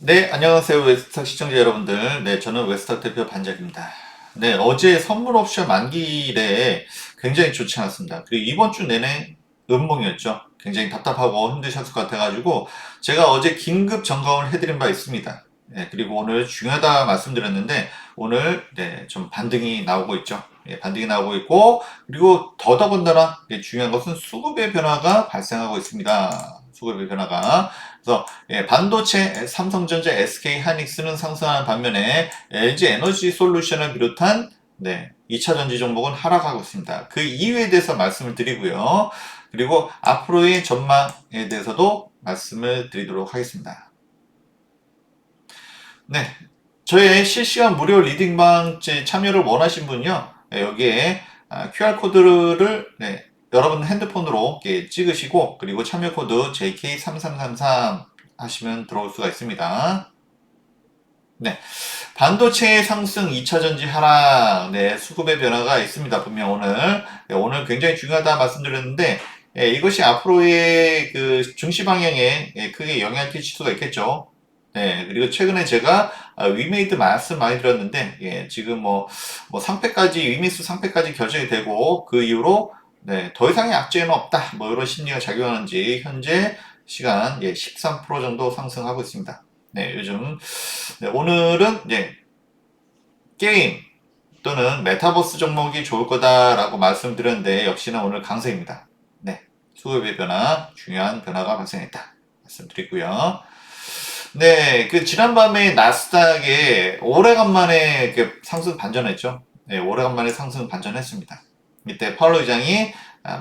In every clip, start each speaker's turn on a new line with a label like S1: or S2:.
S1: 네, 안녕하세요. 웨스탁 시청자 여러분들. 네, 저는 웨스탁 대표 반장입니다. 네, 어제 선물 옵션 만기일에 굉장히 좋지 않았습니다. 그리고 이번 주 내내 음봉이었죠. 굉장히 답답하고 힘드셨을 것 같아가지고 제가 어제 긴급 점검을 해드린 바 있습니다. 네, 그리고 오늘 중요하다 말씀드렸는데 오늘 네, 좀 반등이 나오고 있죠. 예, 반등이 나오고 있고 그리고 더더군다나 중요한 것은 수급의 변화가 발생하고 있습니다. 수급의 변화가. 그래서 반도체 삼성전자, SK 하이닉스는 상승하는 반면에 LG 에너지 솔루션을 비롯한 2차 전지 종목은 하락하고 있습니다. 그 이유에 대해서 말씀을 드리고요. 그리고 앞으로의 전망에 대해서도 말씀을 드리도록 하겠습니다. 네. 저의 실시간 무료 리딩방 참여를 원하신 분요. 여기에 QR코드를 여러분 핸드폰으로 찍으시고 그리고 참여 코드 JK3333 하시면 들어올 수가 있습니다. 네. 반도체의 상승, 2차 전지 하락, 수급의 변화가 있습니다. 분명 오늘. 오늘 굉장히 중요하다 말씀드렸는데, 이것이 앞으로의 그 중시 방향에 크게 영향을 끼칠 수가 있겠죠. 네, 그리고 최근에 제가 위메이드 말씀 많이 드렸는데, 지금 상패까지, 위미스 상패까지 결정이 되고, 그 이후로, 더 이상의 악재는 없다. 이런 심리가 작용하는지, 현재 시간, 13% 정도 상승하고 있습니다. 네, 요즘 오늘은 게임 또는 메타버스 종목이 좋을 거다라고 말씀드렸는데 역시나 오늘 강세입니다. 네, 수급의 변화, 중요한 변화가 발생했다 말씀드리고요. 네, 그 지난밤에 나스닥에 오래간만에 상승 반전했죠. 네, 오래간만에 상승 반전했습니다. 이때 파월 의장이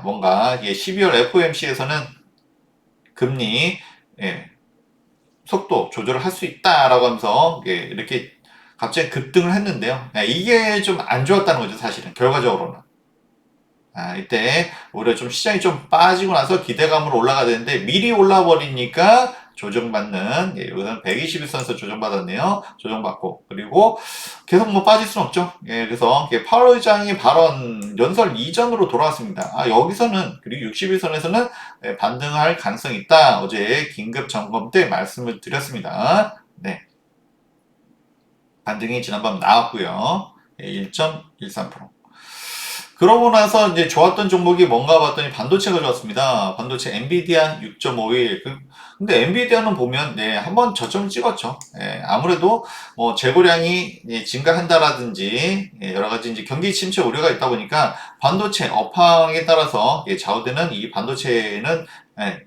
S1: 뭔가 12월 FOMC에서는 금리 속도 조절을 할 수 있다라고 하면서 이렇게 갑자기 급등을 했는데요. 이게 좀 안 좋았다는 거죠, 사실은. 결과적으로는. 이때 오히려 좀 시장이 좀 빠지고 나서 기대감으로 올라가야 되는데 미리 올라 버리니까 조정받는, 여기서는 121선에서 조정받았네요. 조정받고. 그리고 계속 빠질 수는 없죠. 그래서 파월 의장의 발언 연설 이전으로 돌아왔습니다. 여기서는, 그리고 61선에서는 반등할 가능성이 있다. 어제 긴급 점검 때 말씀을 드렸습니다. 네. 반등이 지난밤 나왔고요. 1.13%. 그러고 나서 이제 좋았던 종목이 뭔가 봤더니 반도체가 좋았습니다. 반도체 엔비디아 6.51. 근데 엔비디아는 보면 한번 저점 찍었죠. 아무래도 재고량이 증가한다라든지 여러 가지 이제 경기 침체 우려가 있다 보니까 반도체 업황에 따라서 좌우되는 이 반도체는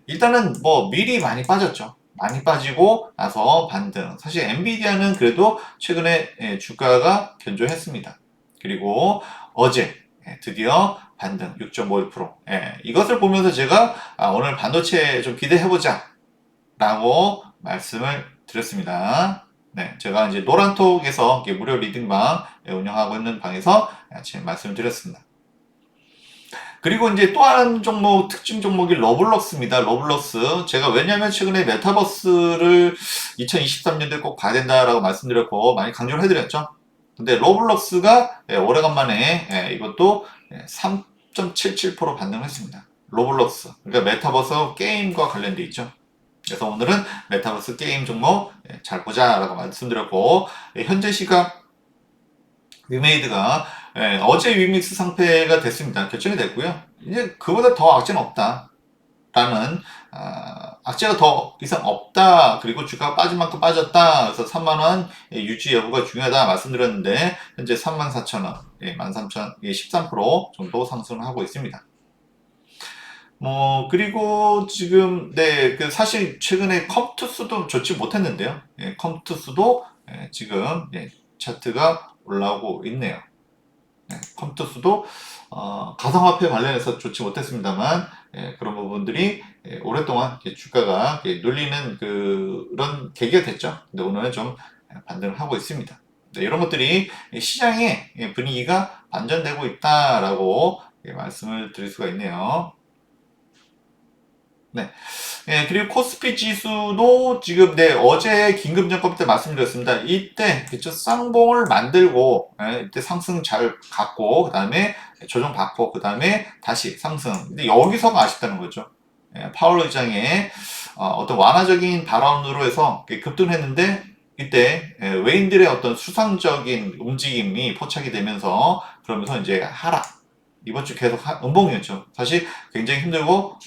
S1: 일단은 미리 많이 빠졌죠. 많이 빠지고 나서 반등. 사실 엔비디아는 그래도 최근에 주가가 견조했습니다. 그리고 어제 드디어 반등 6.51%. 이것을 보면서 제가 오늘 반도체 좀 기대해보자 라고 말씀을 드렸습니다. 네, 제가 이제 노란톡에서 무료 리딩방 운영하고 있는 방에서 지금 말씀을 드렸습니다. 그리고 이제 또 한 종목, 특징 종목이 러블럭스입니다. 러블럭스. 제가 왜냐면 최근에 메타버스를 2023년도에 꼭 봐야 된다라고 말씀드렸고, 많이 강조를 해드렸죠. 근데 러블럭스가 오래간만에 이것도 3.77% 반등했습니다. 러블럭스. 그러니까 메타버스 게임과 관련돼 있죠. 그래서 오늘은 메타버스 게임 종목 잘 보자라고 말씀드렸고, 현재 시각 위메이드가 어제 위믹스 상패가 됐습니다. 결정이 됐고요. 이제 그보다 더 악재는 없다. 라는 악재가 더 이상 없다. 그리고 주가가 빠진 만큼 빠졌다. 그래서 3만원 유지 여부가 중요하다 말씀드렸는데 현재 34,000원, 13,000, 13% 정도 상승을 하고 있습니다. 그리고 지금 그 사실 최근에 컴투스도 좋지 못했는데요. 컴투스도 지금 차트가 올라오고 있네요. 컴투스도 가상화폐 관련해서 좋지 못했습니다만 그런 부분들이 오랫동안 주가가 눌리는 그런 계기가 됐죠. 근데 오늘은 좀 반등을 하고 있습니다. 이런 것들이 시장의 분위기가 반전되고 있다라고 말씀을 드릴 수가 있네요. 네. 그리고 코스피 지수도 지금 어제 긴급점검 때 말씀드렸습니다. 이때 그쵸 쌍봉을 만들고 이때 상승 잘 갔고 그다음에 조정 받고 그다음에 다시 상승. 근데 여기서가 아쉽다는 거죠. 파월 의장의 어떤 완화적인 발언으로 해서 급등했는데 이때 외인들의 어떤 수상적인 움직임이 포착이 되면서 그러면서 이제 하락. 이번 주 계속 음봉이었죠. 사실 굉장히 힘들고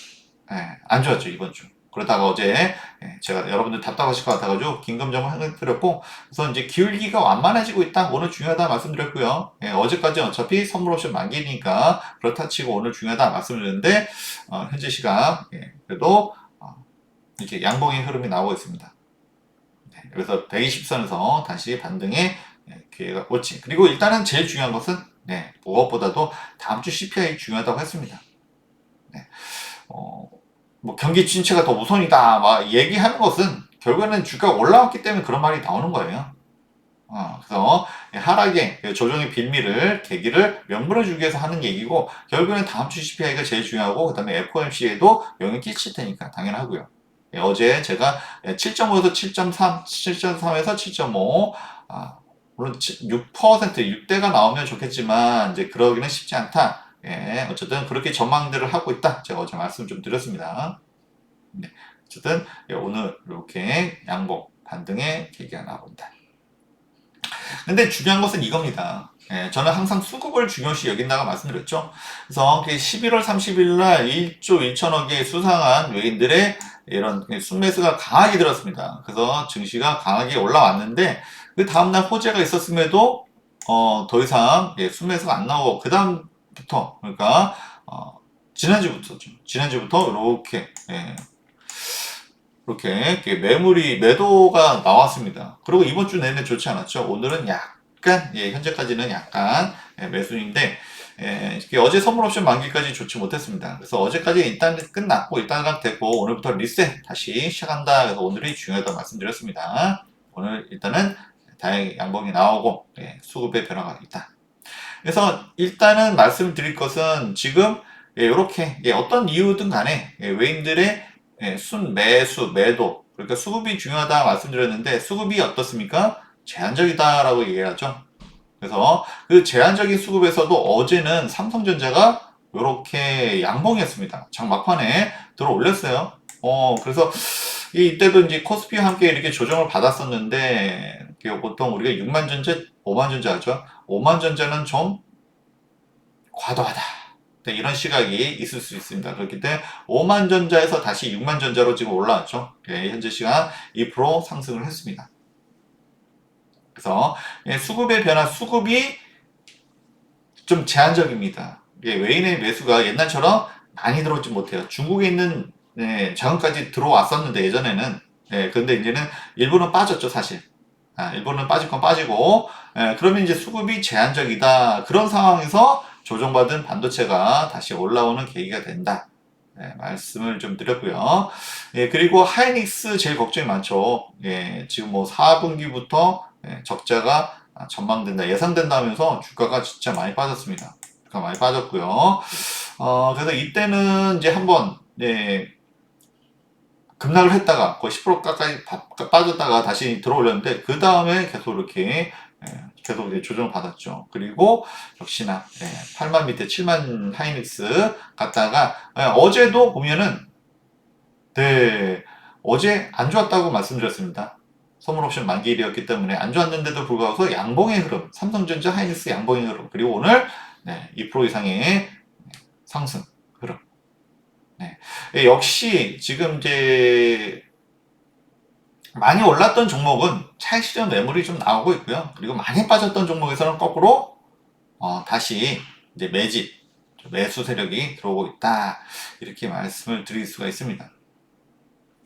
S1: 안 좋았죠, 이번 주. 그러다가 어제 제가 여러분들 답답하실 것 같아가지고 긴급점을 해드렸고, 그래서 이제 기울기가 완만해지고 있다. 오늘 중요하다 말씀드렸고요. 어제까지는 어차피 선물 옵션 만기니까 그렇다 치고 오늘 중요하다 말씀드렸는데 현재 시각 그래도 이렇게 양봉의 흐름이 나오고 있습니다. 그래서 120선에서 다시 반등의 기회가 올지. 그리고 일단은 제일 중요한 것은 무엇보다도 다음 주 CPI 중요하다고 했습니다. 뭐 경기 침체가 더 우선이다 막 얘기하는 것은 결국에는 주가가 올라왔기 때문에 그런 말이 나오는 거예요. 그래서 하락의 조정의 빌미를 계기를 명분을 주기 위해서 하는 얘기고 결국에는 다음 주 CPI가 제일 중요하고 그 다음에 FOMC에도 영향 끼칠 테니까 당연하고요. 어제 제가 7.5에서 7.3, 7.3에서 7.5 물론 6%, 6대가 나오면 좋겠지만 이제 그러기는 쉽지 않다. 어쨌든 그렇게 전망들을 하고 있다. 제가 어제 말씀 좀 드렸습니다. 네, 어쨌든 오늘 이렇게 양봉 반등의 계기가 나온다. 근데 중요한 것은 이겁니다. 저는 항상 수급을 중요시 여긴다고 말씀드렸죠. 그래서 11월 30일 날 1조 1천억의 수상한 외인들의 이런 순매수가 강하게 들었습니다. 그래서 증시가 강하게 올라왔는데 그 다음날 호재가 있었음에도 더 이상 순매수가 안 나오고 그 다음부터 그러니까 지난주부터 이렇게 매도가 나왔습니다. 그리고 이번 주 내내 좋지 않았죠. 오늘은 약간 현재까지는 약간 매수인데 어제 선물 옵션 만기까지 좋지 못했습니다. 그래서 어제까지 일단 끝났고 일단 됐고 오늘부터 리셋 다시 시작한다. 그래서 오늘이 중요하다 말씀드렸습니다. 오늘 일단은 다행히 양봉이 나오고 수급의 변화가 있다. 그래서 일단은 말씀드릴 것은 지금 이렇게 어떤 이유든 간에 외인들의 순매수, 매도 그러니까 수급이 중요하다 말씀드렸는데 수급이 어떻습니까? 제한적이다라고 얘기하죠. 그래서 그 제한적인 수급에서도 어제는 삼성전자가 이렇게 양봉이었습니다. 장 막판에 들어 올렸어요. 그래서 이때도 이제 코스피와 함께 이렇게 조정을 받았었는데 보통 우리가 6만 전자, 5만 전자 하죠. 5만 전자는 좀 과도하다. 이런 시각이 있을 수 있습니다. 그렇기 때문에 5만 전자에서 다시 6만 전자로 지금 올라왔죠. 현재 시간 2% 상승을 했습니다. 그래서 수급의 변화, 수급이 좀 제한적입니다. 외인의 매수가 옛날처럼 많이 들어오지 못해요. 중국에 있는 자금까지 들어왔었는데 예전에는 그런데 이제는 일부는 빠졌죠 사실. 일부는 빠질 건 빠지고 그러면 이제 수급이 제한적이다. 그런 상황에서 조정받은 반도체가 다시 올라오는 계기가 된다. 말씀을 좀 드렸고요. 그리고 하이닉스 제일 걱정이 많죠. 지금 뭐 4분기부터 적자가 전망된다, 예상된다 하면서 주가가 진짜 많이 빠졌습니다. 주가 많이 빠졌고요. 그래서 이때는 이제 한번 급락을 했다가 거의 10% 가까이 빠졌다가 다시 들어올렸는데 그 다음에 계속 이렇게 계속 이제 조정을 받았죠. 그리고 역시나 8만 밑에 7만 하이닉스 갔다가 어제도 보면은 어제 안 좋았다고 말씀드렸습니다. 선물 옵션 만기일이었기 때문에 안 좋았는데도 불구하고 양봉의 흐름, 삼성전자 하이닉스 양봉의 흐름, 그리고 오늘 2% 이상의 상승 흐름. 역시 지금 이제 많이 올랐던 종목은 차익 실현 매물이 좀 나오고 있고요. 그리고 많이 빠졌던 종목에서는 거꾸로 다시 이제 매수 세력이 들어오고 있다. 이렇게 말씀을 드릴 수가 있습니다.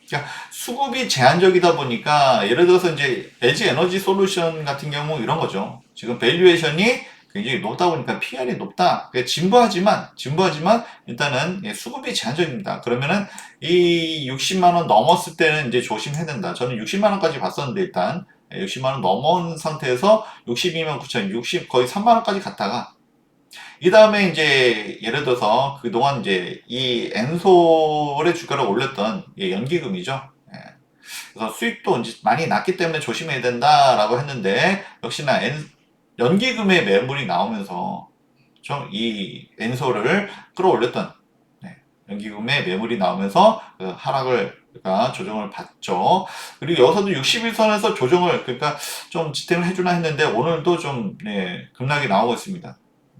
S1: 그러니까 수급이 제한적이다 보니까 예를 들어서 이제 LG 에너지 솔루션 같은 경우 이런 거죠. 지금 밸류에이션이 굉장히 높다 보니까 PR이 높다. 진부하지만 일단은 수급이 제한적입니다. 그러면은 이 60만 원 넘었을 때는 이제 조심해야 된다. 저는 60만 원까지 봤었는데 일단 60만 원 넘은 상태에서 62만 9천, 60 거의 3만 원까지 갔다가 이 다음에 이제 예를 들어서 그동안 이제 이 엔솔의 주가를 올렸던 연기금이죠. 그래서 수익도 이제 많이 났기 때문에 조심해야 된다라고 했는데 역시나 연기금의 매물이 나오면서 좀 이 엔솔을 끌어올렸던 연기금의 매물이 나오면서 그 하락을 그러니까 조정을 받죠. 그리고 여기서도 61선에서 조정을 그러니까 좀 지탱을 해주나 했는데 오늘도 좀 급락이 나오고 있습니다.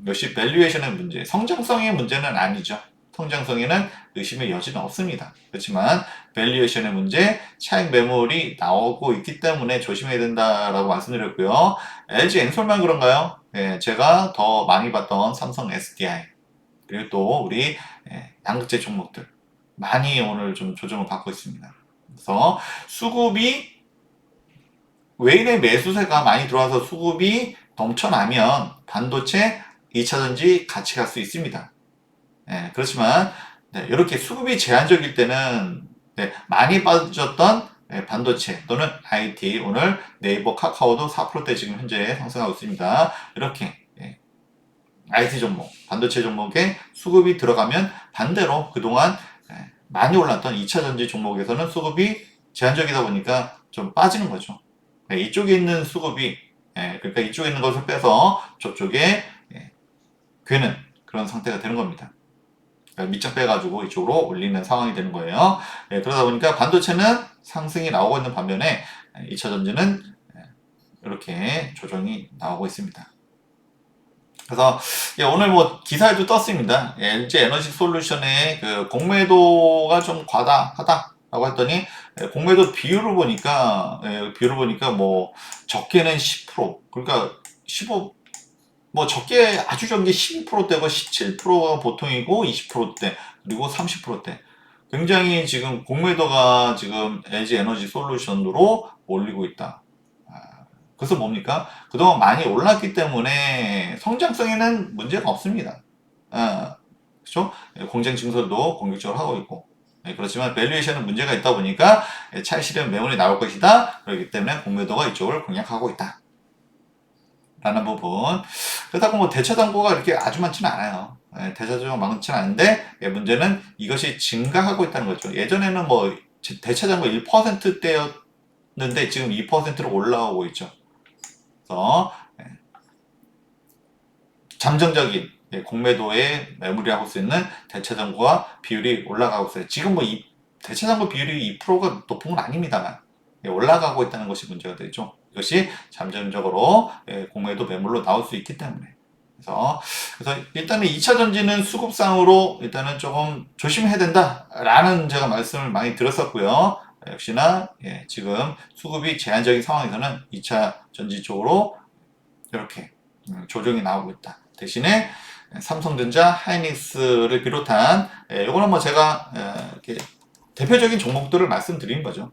S1: 역시 밸류에이션의 문제, 성장성의 문제는 아니죠. 성장성에는 의심의 여지는 없습니다. 그렇지만 밸류에이션의 문제, 차익 매물이 나오고 있기 때문에 조심해야 된다라고 말씀드렸고요. LG 엔솔만 그런가요? 제가 더 많이 봤던 삼성 SDI 그리고 또 우리 양극재 종목들 많이 오늘 좀 조정을 받고 있습니다. 그래서 수급이 외인의 매수세가 많이 들어와서 수급이 넘쳐나면 반도체 2차전지 같이 갈 수 있습니다. 그렇지만 이렇게 수급이 제한적일 때는 많이 빠졌던 반도체 또는 IT 오늘 네이버 카카오도 4%대 지금 현재 상승하고 있습니다. 이렇게 IT 종목, 반도체 종목에 수급이 들어가면 반대로 그동안 많이 올랐던 2차전지 종목에서는 수급이 제한적이다 보니까 좀 빠지는 거죠. 이쪽에 있는 수급이 그러니까 이쪽에 있는 것을 빼서 저쪽에 괴는 그런 상태가 되는 겁니다. 그러니까 밑장 빼가지고 이쪽으로 올리는 상황이 되는 거예요. 그러다 보니까 반도체는 상승이 나오고 있는 반면에 2차전지는 이렇게 조정이 나오고 있습니다. 그래서 오늘 뭐 기사에도 떴습니다. LG 에너지 솔루션의 그 공매도가 좀 과다하다라고 했더니 공매도 비율을 보니까 뭐 적게는 10% 그러니까 15 뭐 적게 아주 적게 12%대고 17%가 보통이고 20%대 그리고 30%대 굉장히 지금 공매도가 지금 LG 에너지 솔루션으로 몰리고 있다. 그래서 뭡니까? 그동안 많이 올랐기 때문에 성장성에는 문제가 없습니다. 그렇죠? 공장 증설도 공격적으로 하고 있고. 그렇지만 밸류에이션은 문제가 있다 보니까 차익 실현 매물이 나올 것이다. 그렇기 때문에 공매도가 이쪽을 공략하고 있다. 라는 부분. 그렇다고 뭐 대차 잔고가 이렇게 아주 많지는 않아요. 대차 잔고가 많지는 않은데 문제는 이것이 증가하고 있다는 거죠. 예전에는 뭐 대차 잔고 1%대였는데 지금 2%로 올라오고 있죠. 그래서 잠정적인 공매도에 매물이하고 수 있는 대차장고와 비율이 올라가고 있어요. 지금 뭐 대차장고 비율이 2%가 높은 건 아닙니다만 올라가고 있다는 것이 문제가 되죠. 이것이 잠정적으로 공매도 매물로 나올 수 있기 때문에. 그래서 일단은 2차 전지는 수급상으로 일단은 조금 조심해야 된다라는 제가 말씀을 많이 들었었고요. 역시나 지금 수급이 제한적인 상황에서는 2차 전지 쪽으로 이렇게 조정이 나오고 있다. 대신에 삼성전자, 하이닉스를 비롯한 이거는 뭐 제가 이렇게 대표적인 종목들을 말씀드리는 거죠.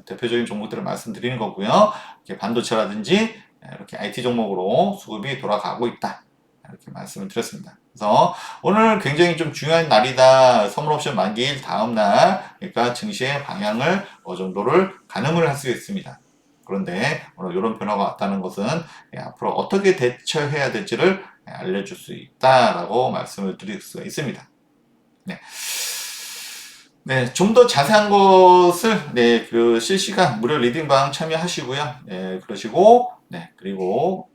S1: 대표적인 종목들을 말씀드리는 거고요. 이렇게 반도체라든지 이렇게 IT 종목으로 수급이 돌아가고 있다. 이렇게 말씀을 드렸습니다. 그래서 오늘 굉장히 좀 중요한 날이다. 선물옵션 만기일 다음 날, 그러니까 증시의 방향을 어느 정도를 가늠을 할 수 있습니다. 그런데 오늘 이런 변화가 왔다는 것은 앞으로 어떻게 대처해야 될지를 알려줄 수 있다라고 말씀을 드릴 수가 있습니다. 좀 더 자세한 것을 그 실시간 무료 리딩방 참여하시고요. 그러시고 그리고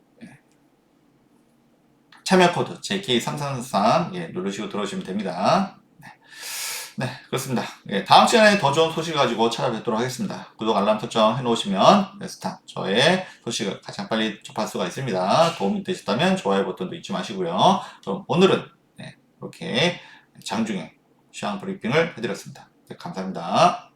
S1: 참여 코드 JK3333 누르시고 들어오시면 됩니다. 그렇습니다. 다음 시간에 더 좋은 소식 가지고 찾아뵙도록 하겠습니다. 구독, 알람 설정 해놓으시면 스타 저의 소식을 가장 빨리 접할 수가 있습니다. 도움이 되셨다면 좋아요 버튼도 잊지 마시고요. 그럼 오늘은 이렇게 장중에 시황 브리핑을 해드렸습니다. 감사합니다.